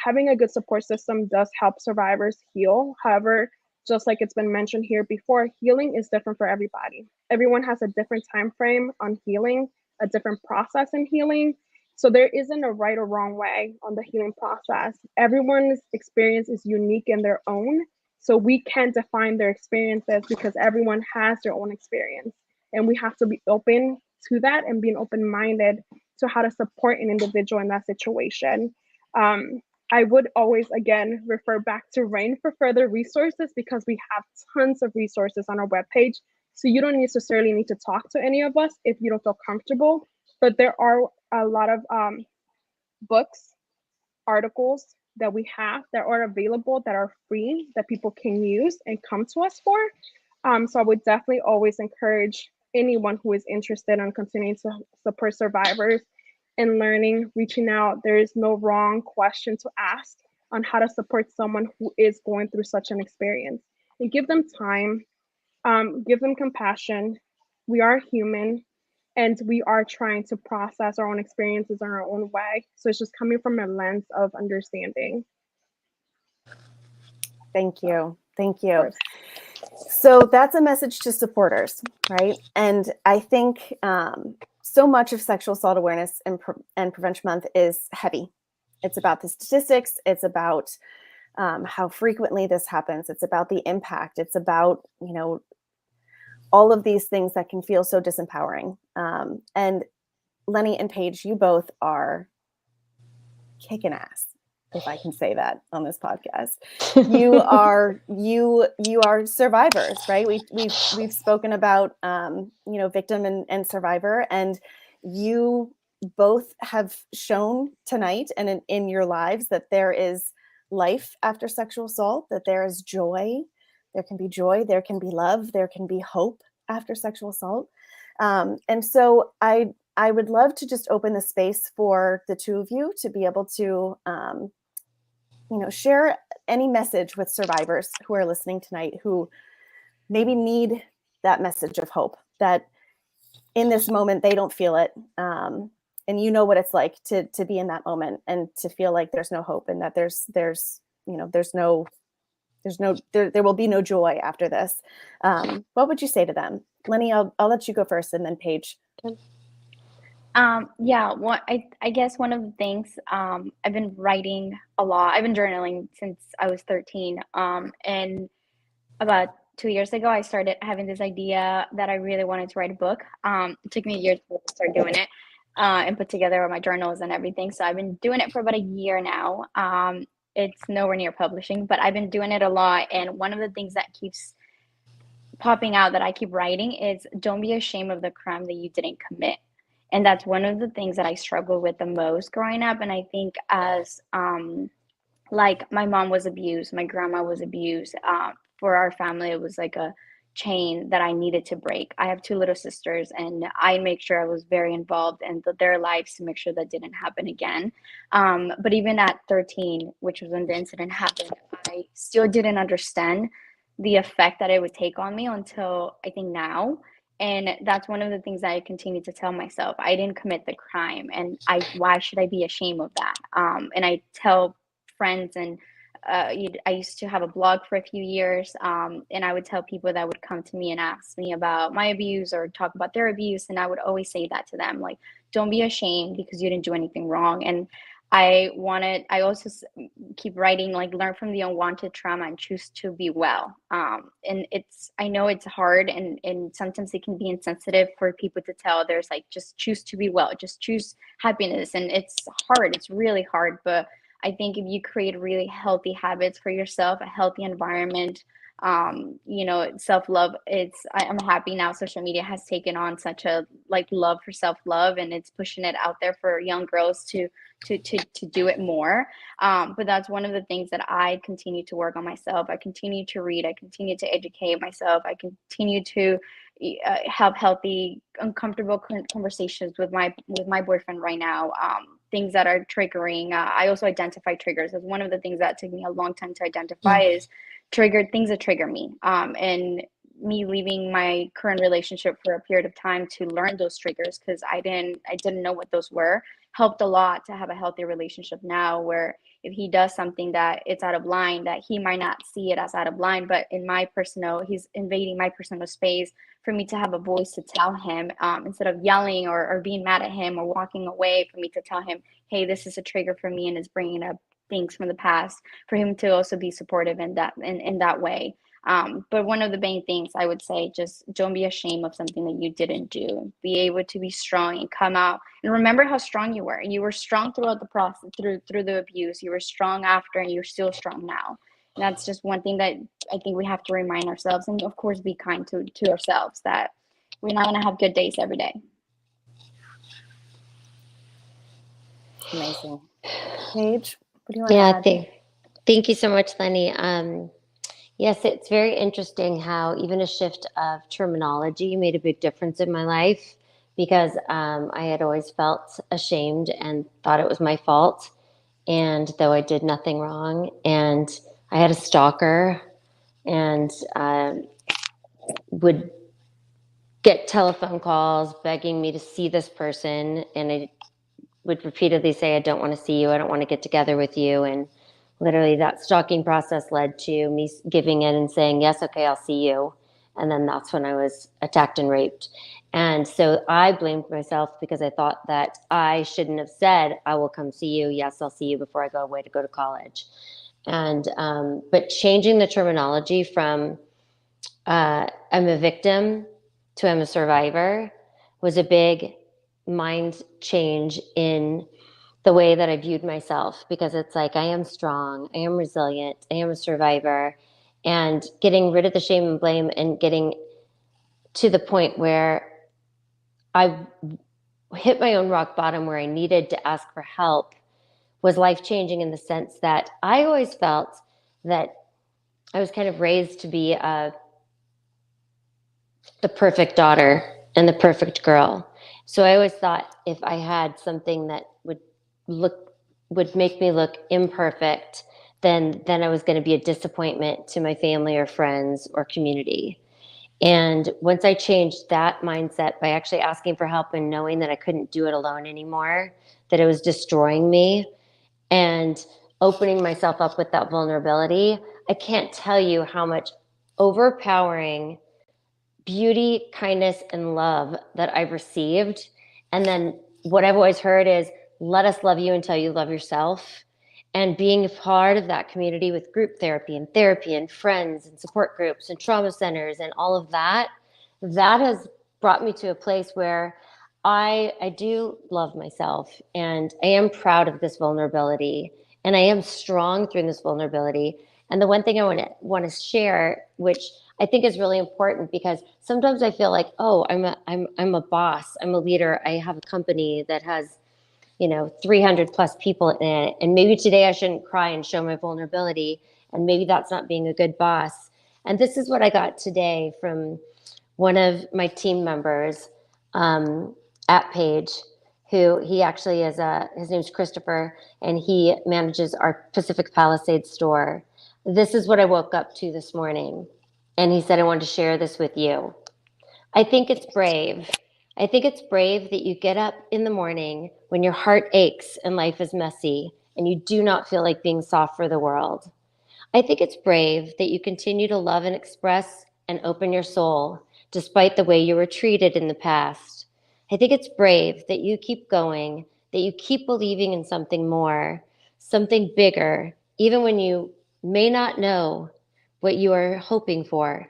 Having a good support system does help survivors heal. However, just like it's been mentioned here before, healing is different for everybody. Everyone has a different time frame on healing, a different process in healing. So there isn't a right or wrong way on the healing process. Everyone's experience is unique in their own. So we can't define their experiences because everyone has their own experience. And we have to be open to that and being open-minded to how to support an individual in that situation. I would always, again, refer back to RAINN for further resources because we have tons of resources on our webpage. So you don't necessarily need to talk to any of us if you don't feel comfortable. But there are a lot of books, articles that we have that are available that are free that people can use and come to us for. So I would definitely always encourage anyone who is interested in continuing to support survivors and learning, reaching out. There is no wrong question to ask on how to support someone who is going through such an experience. And give them time, give them compassion. We are human and we are trying to process our own experiences in our own way. So it's just coming from a lens of understanding. Thank you. Thank you. So that's a message to supporters, right? And I think so much of Sexual Assault Awareness and Prevention Month is heavy. It's about the statistics. It's about how frequently this happens. It's about the impact. It's about, all of these things that can feel so disempowering. And Lenny and Paige, you both are kicking ass, if I can say that on this podcast. You are survivors, right? We've spoken about victim and survivor, and you both have shown tonight and in your lives that there is life after sexual assault, that there is joy. There can be joy, there can be love, there can be hope after sexual assault. And so I would love to just open the space for the two of you to be able to share any message with survivors who are listening tonight who maybe need that message of hope, that in this moment they don't feel it. And you know what it's like to be in that moment and to feel like there's no hope and that there will be no joy after this. What would you say to them? Lenny, I'll let you go first and then Paige. I guess one of the things, I've been writing a lot. I've been journaling since I was 13. And about 2 years ago, I started having this idea that I really wanted to write a book. It took me a year to start doing it and put together my journals and everything. So I've been doing it for about a year now. It's nowhere near publishing, but I've been doing it a lot. And one of the things that keeps popping out that I keep writing is don't be ashamed of the crime that you didn't commit. And that's one of the things that I struggled with the most growing up. And I think as like my mom was abused, my grandma was abused. For our family, it was like a chain that I needed to break. I have 2 little sisters, and I make sure I was very involved in their lives to make sure that didn't happen again. But even at 13, which was when the incident happened, I still didn't understand the effect that it would take on me until I think now. And that's one of the things that I continue to tell myself. I didn't commit the crime, and why should I be ashamed of that? And I tell friends, and I used to have a blog for a few years, and I would tell people that would come to me and ask me about my abuse or talk about their abuse, and I would always say that to them, like, don't be ashamed because you didn't do anything wrong. And I also keep writing, like, learn from the unwanted trauma and choose to be well. And I know it's hard, and sometimes it can be insensitive for people to tell others, like, just choose to be well, just choose happiness. And it's hard, it's really hard. But I think if you create really healthy habits for yourself, a healthy environment, self-love, I'm happy now social media has taken on such a, like, love for self-love, and it's pushing it out there for young girls to do it more. But that's one of the things that I continue to work on myself. I continue to read, I continue to educate myself, I continue to have healthy, uncomfortable conversations with my boyfriend right now. Things that are triggering. I also identify triggers. As one of the things that took me a long time to identify is triggered things that trigger me. And me leaving my current relationship for a period of time to learn those triggers, because I didn't know what those were, helped a lot to have a healthy relationship now, where if he does something that it's out of line, that he might not see it as out of line, but he's invading my personal space, for me to have a voice to tell him, instead of yelling or being mad at him or walking away, for me to tell him, hey, this is a trigger for me and it's bringing up things from the past, for him to also be supportive in that way. But one of the main things I would say, just don't be ashamed of something that you didn't do. Be able to be strong and come out and remember how strong you were. You were strong throughout the process, through the abuse. You were strong after, and you're still strong now. And that's just one thing that I think we have to remind ourselves, and of course be kind to ourselves, that we're not going to have good days every day. Amazing. Paige, what do you want to add? Thank you so much, Lenny. Yes, it's very interesting how even a shift of terminology made a big difference in my life, because I had always felt ashamed and thought it was my fault, and though I did nothing wrong. And I had a stalker, and would get telephone calls begging me to see this person, and I would repeatedly say, I don't want to see you, I don't want to get together with you. And literally that stalking process led to me giving in and saying, yes, okay, I'll see you. And then that's when I was attacked and raped. And so I blamed myself, because I thought that I shouldn't have said, I will come see you. Yes, I'll see you before I go away to go to college. And, but changing the terminology from I'm a victim to I'm a survivor was a big mind change in the way that I viewed myself, because it's like, I am strong, I am resilient, I am a survivor, and getting rid of the shame and blame, and getting to the point where I hit my own rock bottom, where I needed to ask for help, was life-changing, in the sense that I always felt that I was kind of raised to be the perfect daughter and the perfect girl. So I always thought if I had something that would make me look imperfect, then I was going to be a disappointment to my family or friends or community. And once I changed that mindset by actually asking for help and knowing that I couldn't do it alone anymore, that it was destroying me, and opening myself up with that vulnerability, I can't tell you how much overpowering beauty, kindness, and love that I've received. And then what I've always heard is, let us love you until you love yourself. And being a part of that community with group therapy and friends and support groups and trauma centers and all of that, that has brought me to a place where I do love myself, and I am proud of this vulnerability, and I am strong through this vulnerability. And the one thing I want to share, which I think is really important, because sometimes I feel like, oh, I'm a boss, I'm a leader, I have a company that has 300 plus people in it, and maybe today I shouldn't cry and show my vulnerability, and maybe that's not being a good boss. And this is what I got today from one of my team members at Paige, who he actually is his name's Christopher, and he manages our Pacific Palisades store. This is what I woke up to this morning, and he said, I wanted to share this with you. I think it's brave. I think it's brave that you get up in the morning when your heart aches and life is messy and you do not feel like being soft for the world. I think it's brave that you continue to love and express and open your soul despite the way you were treated in the past. I think it's brave that you keep going, that you keep believing in something more, something bigger, even when you may not know what you are hoping for.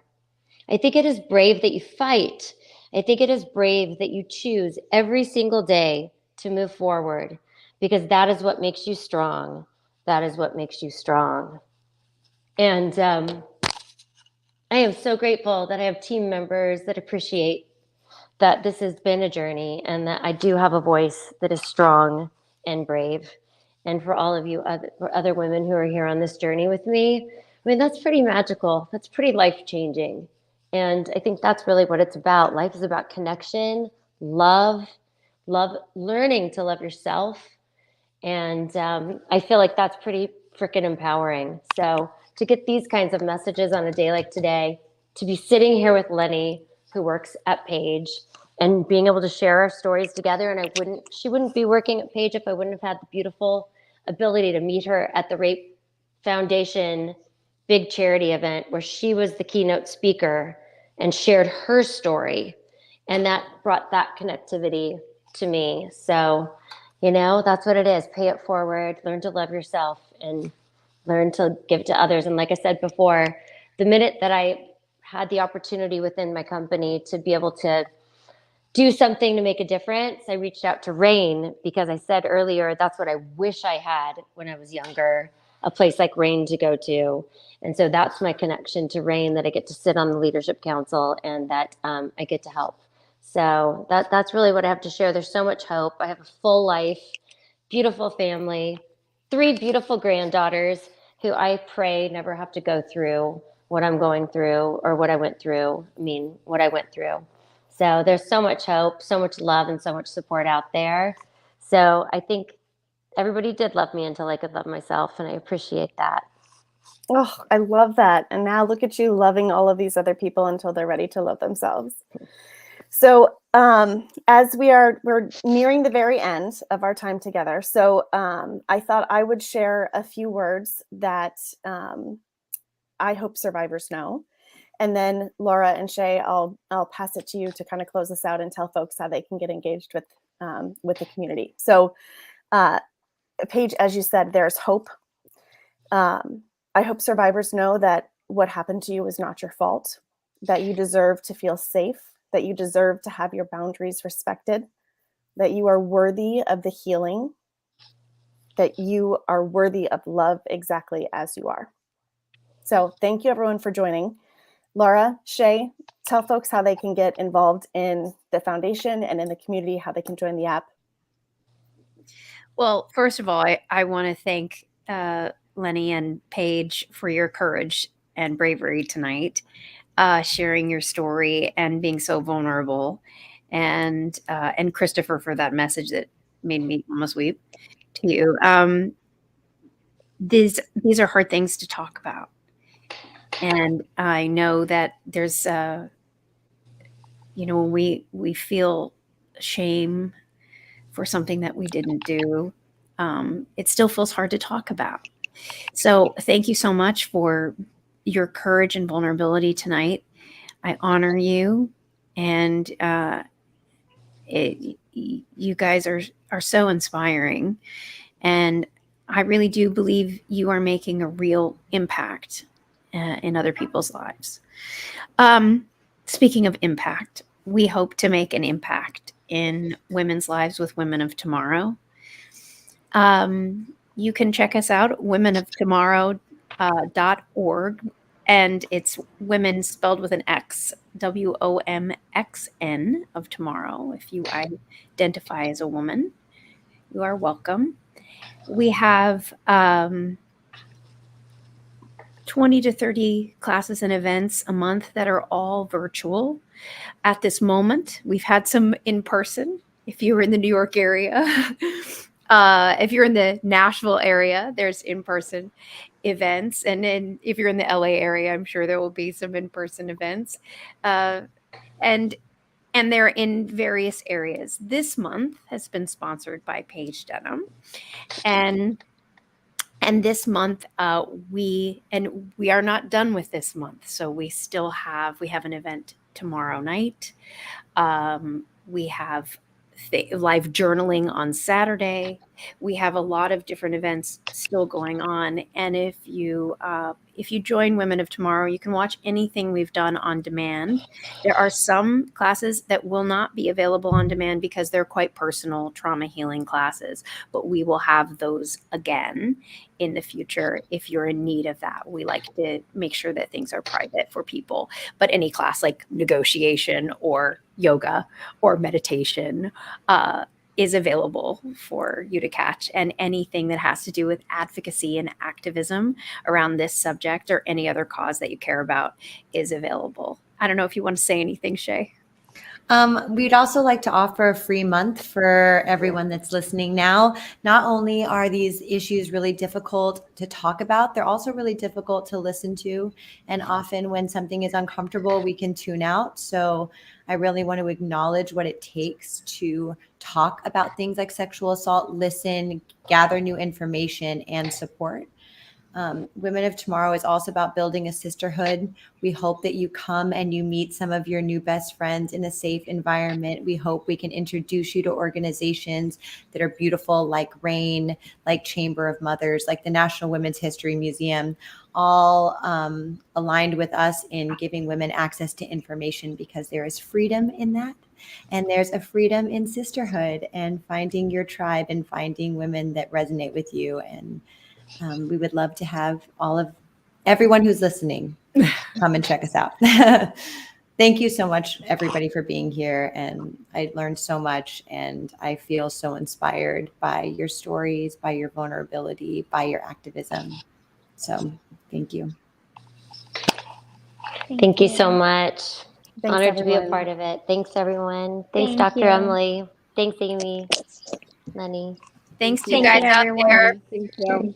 I think it is brave that you fight. I think it is brave that you choose every single day to move forward, because that is what makes you strong. That is what makes you strong. And I am so grateful that I have team members that appreciate that this has been a journey and that I do have a voice that is strong and brave. And for all of you other women who are here on this journey with me, I mean, that's pretty magical. That's pretty life-changing. And I think that's really what it's about. Life is about connection, love, learning to love yourself. And I feel like that's pretty freaking empowering. So to get these kinds of messages on a day like today, to be sitting here with Lenny, who works at Paige, and being able to share our stories together. And she wouldn't be working at Paige if I wouldn't have had the beautiful ability to meet her at the Rape Foundation big charity event where she was the keynote speaker and shared her story. And that brought that connectivity to me. So, you know, that's what it is. Pay it forward, learn to love yourself, and learn to give to others. And like I said before, the minute that I had the opportunity within my company to be able to do something to make a difference, I reached out to RAINN, because I said earlier, that's what I wish I had when I was younger, a place like RAINN to go to. And so that's my connection to RAINN, that I get to sit on the leadership council and that I get to help. So that's really what I have to share. There's so much hope. I have a full life, beautiful family, 3 beautiful granddaughters who I pray never have to go through what I'm going through or what I went through. What I went through. So there's so much hope, so much love, and so much support out there. So I think everybody did love me until I could love myself, and I appreciate that. Oh, I love that. And now look at you loving all of these other people until they're ready to love themselves. So as we're nearing the very end of our time together, so I thought I would share a few words that I hope survivors know. And then Laura and Shea, I'll pass it to you to kind of close this out and tell folks how they can get engaged with the community. So Paige, as you said, there's hope. I hope survivors know that what happened to you is not your fault, that you deserve to feel safe, that you deserve to have your boundaries respected, that you are worthy of the healing, that you are worthy of love exactly as you are. So thank you everyone for joining. Laura, Shea, tell folks how they can get involved in the foundation and in the community, how they can join the app. Well, first of all, I want to thank Lenny and Paige for your courage and bravery tonight, sharing your story and being so vulnerable, and Christopher for that message that made me almost weep to you. These are hard things to talk about. And I know that there's, when we feel shame for something that we didn't do, it still feels hard to talk about. So thank you so much for your courage and vulnerability tonight. I honor you, and you guys are so inspiring, and I really do believe you are making a real impact in other people's lives. Speaking of impact, we hope to make an impact in women's lives with Women of Tomorrow. You can check us out at womenoftomorrow.org, and it's women spelled with an X, WOMXN of tomorrow. If you identify as a woman, you are welcome. We have 20 to 30 classes and events a month that are all virtual. At this moment, we've had some in person. If you're in the New York area, if you're in the Nashville area, there's in-person events. And then if you're in the LA area, I'm sure there will be some in-person events. And they're in various areas. This month has been sponsored by Paige DENIM. And this month, we are not done with this month. So we have an event tomorrow night. We have live journaling on Saturday. We have a lot of different events still going on. And if you join Women of Tomorrow, you can watch anything we've done on demand. There are some classes that will not be available on demand because they're quite personal trauma healing classes, but we will have those again in the future if you're in need of that. We like to make sure that things are private for people, but any class like negotiation or yoga or meditation is available for you to catch, and anything that has to do with advocacy and activism around this subject or any other cause that you care about is available. I don't know if you want to say anything, Shea. We'd also like to offer a free month for everyone that's listening now. Not only are these issues really difficult to talk about, they're also really difficult to listen to. And often when something is uncomfortable, we can tune out. So I really want to acknowledge what it takes to talk about things like sexual assault, listen, gather new information, and support. Women of Tomorrow is also about building a sisterhood. We hope that you come and you meet some of your new best friends in a safe environment. We hope we can introduce you to organizations that are beautiful, like RAINN, like Chamber of Mothers, like the National Women's History Museum, all aligned with us in giving women access to information, because there is freedom in that. And there's a freedom in sisterhood and finding your tribe and finding women that resonate with you. And we would love to have everyone who's listening come and check us out. Thank you so much, everybody, for being here. And I learned so much, and I feel so inspired by your stories, by your vulnerability, by your activism. So thank you. Thank you so much. Thanks, Honored to be a everyone. part of it. Thanks, everyone. Thanks, Thank Dr. you. Emily. Thanks, Amy. Lenny. Thanks to you Thank guys you, out everyone. there. Thank you.